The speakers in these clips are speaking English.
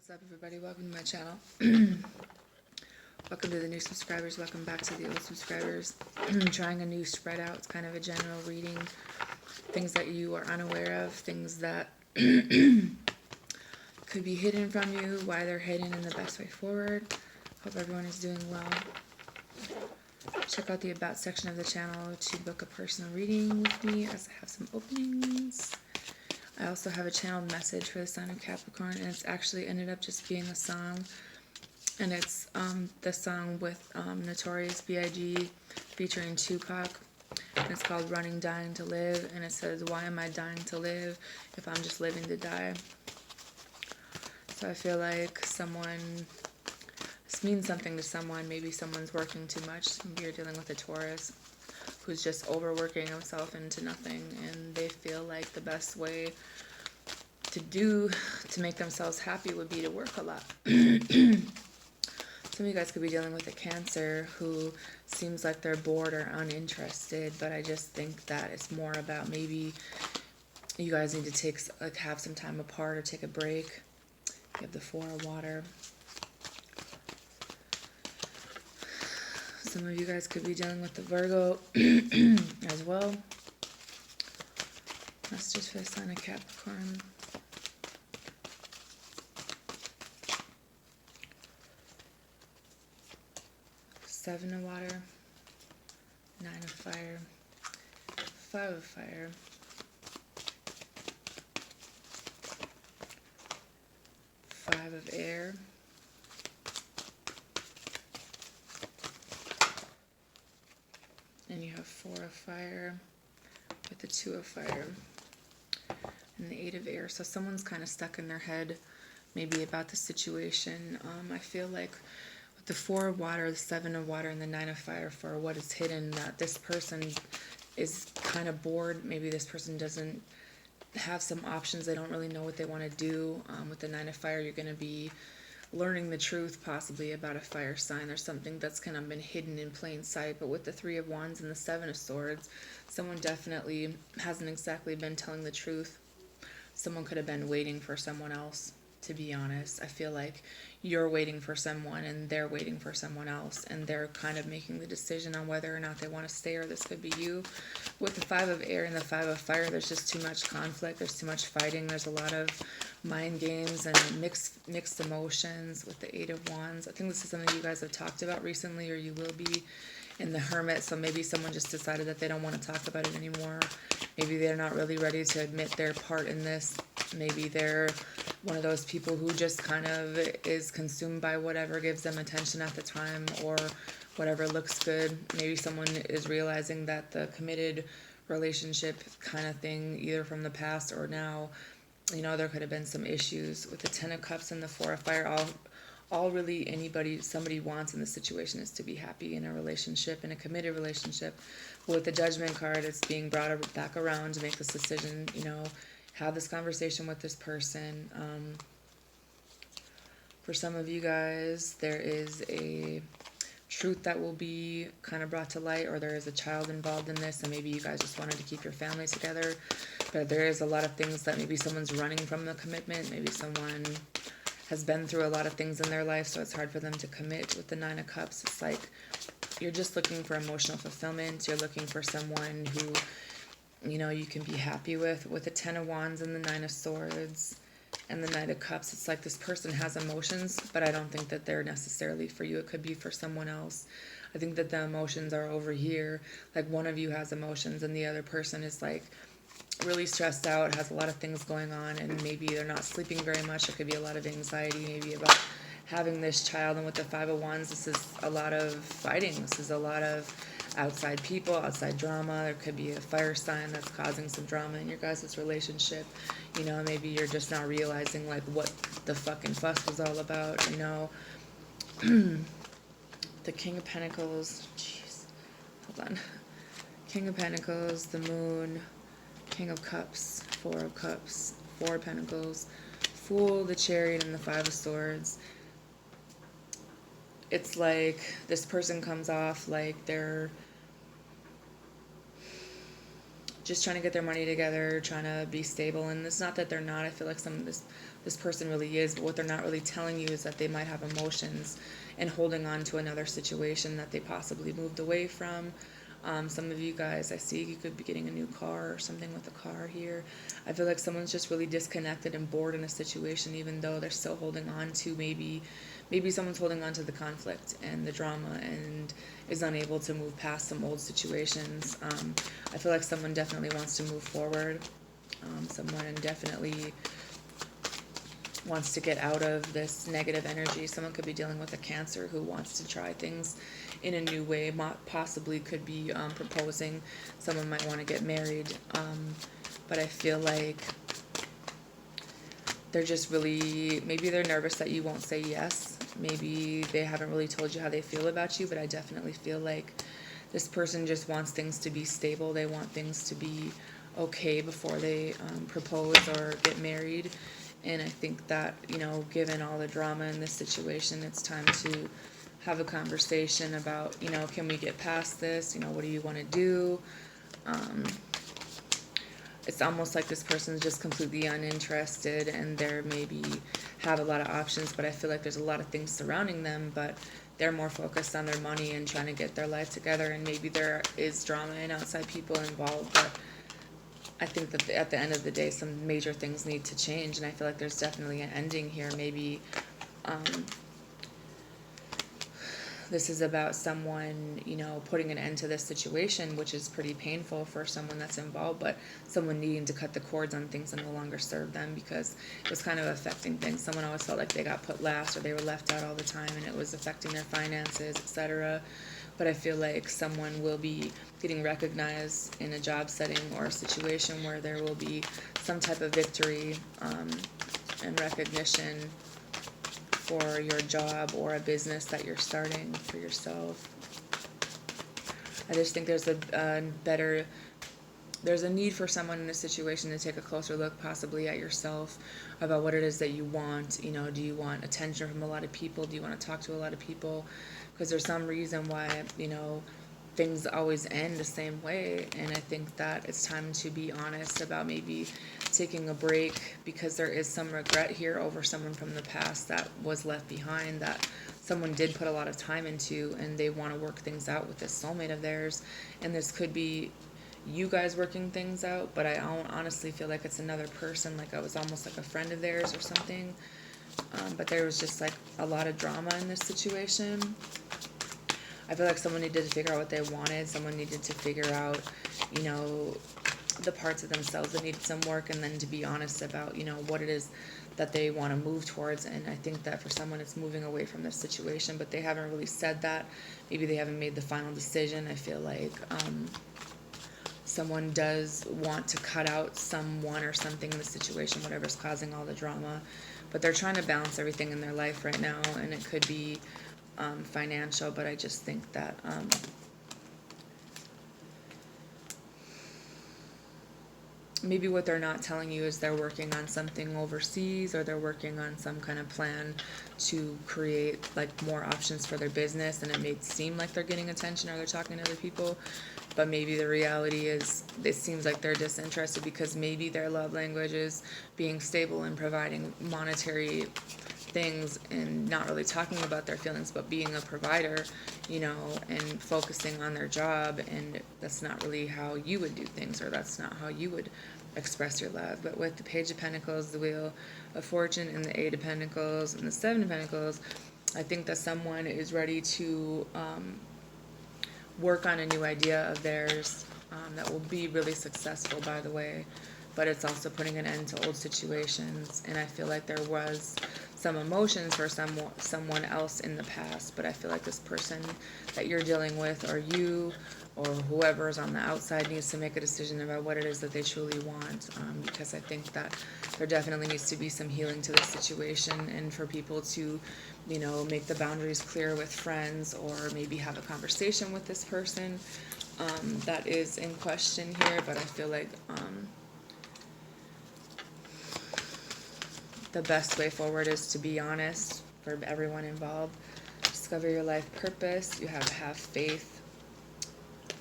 What's up, everybody? Welcome to my channel. Welcome to the new subscribers. Welcome back to the old subscribers. I'm trying a new spread out. It's kind of a general reading. Things that you are unaware of. Things that could be hidden from you. Why they're hidden and the best way forward. Hope everyone is doing well. Check out the About section of the channel to book a personal reading with me as I have some openings. I also have a channeled message for the sign of Capricorn, and it's actually ended up just being a song. And it's the song with Notorious B.I.G. featuring Tupac. And it's called Running, Dying to Live. And it says, why am I dying to live if I'm just living to die? So I feel like this means something to someone. Maybe someone's working too much. Maybe you're dealing with a Taurus who's just overworking himself into nothing, and they feel like the best way to make themselves happy would be to work a lot. Some of you guys could be dealing with a Cancer who seems like they're bored or uninterested, but I just think that it's more about maybe you guys need to have some time apart or take a break. You have the Four of Water. Some of you guys could be dealing with the Virgo as well. That's just for the sign of Capricorn. Seven of Water, Nine of Fire, Five of Fire, Five of Air, and you have Four of Fire with the Two of Fire and the Eight of Air. So someone's kind of stuck in their head maybe about the situation. I feel like with the Four of Water, the Seven of Water, and the Nine of Fire, for what is hidden, that this person is kind of bored. Maybe this person doesn't have some options. They don't really know what they want to do. With the Nine of Fire, you're going to be learning the truth possibly about a fire sign. There's something that's kind of been hidden in plain sight. But with the Three of Wands and the Seven of Swords, someone definitely hasn't exactly been telling the truth. Someone could have been waiting for someone else, to be honest. I feel like you're waiting for someone and they're waiting for someone else, and they're kind of making the decision on whether or not they want to stay, or this could be you. With the Five of Air and the Five of Fire, there's just too much conflict. There's too much fighting. There's a lot of mind games and mixed emotions with the Eight of Wands. I think this is something you guys have talked about recently, or you will be, in the Hermit. So maybe someone just decided that they don't want to talk about it anymore. Maybe they're not really ready to admit their part in this. Maybe they're one of those people who just kind of is consumed by whatever gives them attention at the time, or whatever looks good. Maybe someone is realizing that the committed relationship kind of thing, either from the past or now, you know, there could have been some issues. With the Ten of Cups and the Four of Fire, all really somebody wants in this situation is to be happy in a relationship, in a committed relationship. But with the Judgment card, it's being brought back around to make this decision, you know, have this conversation with this person. For some of you guys, there is a truth that will be kind of brought to light, or there is a child involved in this, and maybe you guys just wanted to keep your family together. But there is a lot of things that maybe someone's running from the commitment. Maybe someone has been through a lot of things in their life, so it's hard for them to commit. With the Nine of Cups, it's like you're just looking for emotional fulfillment. You're looking for someone who, you know, you can be happy with. With the Ten of Wands and the Nine of Swords and the Knight of Cups, it's like this person has emotions, but I don't think that they're necessarily for you. It could be for someone else. I think that the emotions are over here. Like one of you has emotions and the other person is like really stressed out, has a lot of things going on, and maybe they're not sleeping very much. It could be a lot of anxiety, maybe about having this child. And with the Five of Wands, this is a lot of fighting. This is a lot of outside people, outside drama. There could be a fire sign that's causing some drama in your guys' relationship. You know, maybe you're just not realizing like what the fucking fuss was all about, you know. The King of Pentacles, jeez, hold on. King of Pentacles, the Moon, King of Cups, Four of Cups, Four of Pentacles, Fool, the Chariot, and the Five of Swords. It's like this person comes off like they're just trying to get their money together, trying to be stable. And it's not that they're not. I feel like some of this this person really is, but what they're not really telling you is that they might have emotions and holding on to another situation that they possibly moved away from. Some of you guys, I see you could be getting a new car or something with a car here. I feel like someone's just really disconnected and bored in a situation, even though they're still holding on to maybe someone's holding on to the conflict and the drama and is unable to move past some old situations. I feel like someone definitely wants to move forward. Someone definitely wants to get out of this negative energy. Someone could be dealing with a Cancer who wants to try things in a new way, possibly could be proposing. Someone might want to get married, but I feel like they're just really, maybe they're nervous that you won't say yes. Maybe they haven't really told you how they feel about you, but I definitely feel like this person just wants things to be stable. They want things to be okay before they propose or get married. And I think that, given all the drama in this situation, it's time to have a conversation about, can we get past this? What do you want to do? It's almost like this person's just completely uninterested and they're maybe have a lot of options, but I feel like there's a lot of things surrounding them, but they're more focused on their money and trying to get their life together, and maybe there is drama and outside people involved, but I think that at the end of the day, some major things need to change, and I feel like there's definitely an ending here. Maybe this is about someone, putting an end to this situation, which is pretty painful for someone that's involved, but someone needing to cut the cords on things and no longer serve them because it was kind of affecting things. Someone always felt like they got put last or they were left out all the time and it was affecting their finances, etc. But I feel like someone will be getting recognized in a job setting or a situation where there will be some type of victory and recognition for your job or a business that you're starting for yourself. I just think there's there's a need for someone in this situation to take a closer look possibly at yourself about what it is that you want. Do you want attention from a lot of people? Do you want to talk to a lot of people? Because there's some reason why, things always end the same way. And I think that it's time to be honest about maybe taking a break, because there is some regret here over someone from the past that was left behind, that someone did put a lot of time into, and they want to work things out with this soulmate of theirs. And this could be you guys working things out, but I honestly feel like it's another person, like I was almost like a friend of theirs or something. But there was just like a lot of drama in this situation. I feel like someone needed to figure out what they wanted. Someone needed to figure out, the parts of themselves that needed some work, and then to be honest about, what it is that they want to move towards. And I think that for someone it's moving away from this situation, but they haven't really said that. Maybe they haven't made the final decision. I feel like someone does want to cut out someone or something in the situation, whatever's causing all the drama, but they're trying to balance everything in their life right now, and it could be financial, but I just think that maybe what they're not telling you is they're working on something overseas, or they're working on some kind of plan to create like more options for their business, and it may seem like they're getting attention or they're talking to other people, but maybe the reality is it seems like they're disinterested, because maybe their love language is being stable and providing monetary things and not really talking about their feelings, but being a provider, and focusing on their job. And that's not really how you would do things, or that's not how you would express your love. But with the Page of Pentacles, the Wheel of Fortune, and the Eight of Pentacles, and the Seven of Pentacles, I think that someone is ready to work on a new idea of theirs that will be really successful, by the way. But it's also putting an end to old situations. And I feel like there was some emotions for someone else in the past, but I feel like this person that you're dealing with, or you, or whoever is on the outside, needs to make a decision about what it is that they truly want, because I think that there definitely needs to be some healing to this situation, and for people to, make the boundaries clear with friends, or maybe have a conversation with this person that is in question here. But I feel like the best way forward is to be honest for everyone involved. Discover your life purpose. You have faith.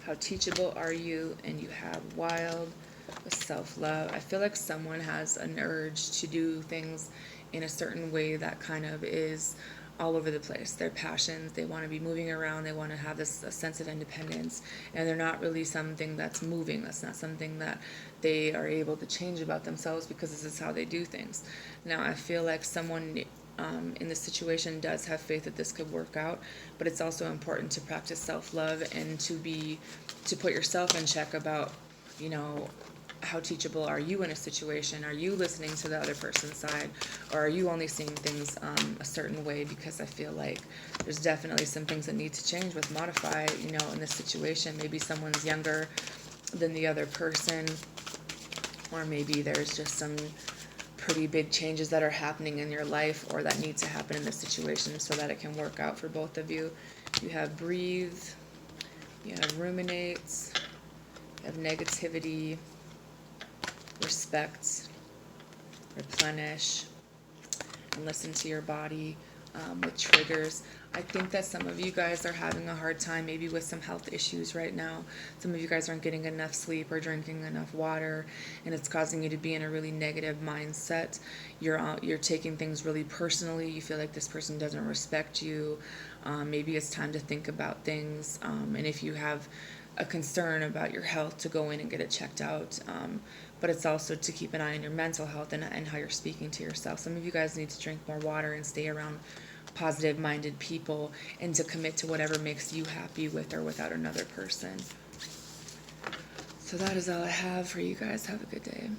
How teachable are you? And you have wild. with self-love. I feel like someone has an urge to do things in a certain way that kind of is all over the place. Their passions, they want to be moving around, they want to have this a sense of independence, and they're not really something that's moving. That's not something that they are able to change about themselves because this is how they do things. Now, I feel like someone in this situation does have faith that this could work out, but it's also important to practice self-love and to put yourself in check about, you know, how teachable are you in a situation? Are you listening to the other person's side, or are you only seeing things a certain way? Because I feel like there's definitely some things that need to change with modify, you know, in this situation. Maybe someone's younger than the other person, or maybe there's just some pretty big changes that are happening in your life or that need to happen in this situation so that it can work out for both of you. You have breathe, you have ruminates, you have negativity, respect, replenish, and listen to your body with triggers. I think that some of you guys are having a hard time maybe with some health issues right now. Some of you guys aren't getting enough sleep or drinking enough water, and it's causing you to be in a really negative mindset. You're taking things really personally. You feel like this person doesn't respect you. Maybe it's time to think about things, and if you have a concern about your health, to go in and get it checked out. But it's also to keep an eye on your mental health and how you're speaking to yourself. Some of you guys need to drink more water and stay around positive-minded people and to commit to whatever makes you happy with or without another person. So that is all I have for you guys. Have a good day.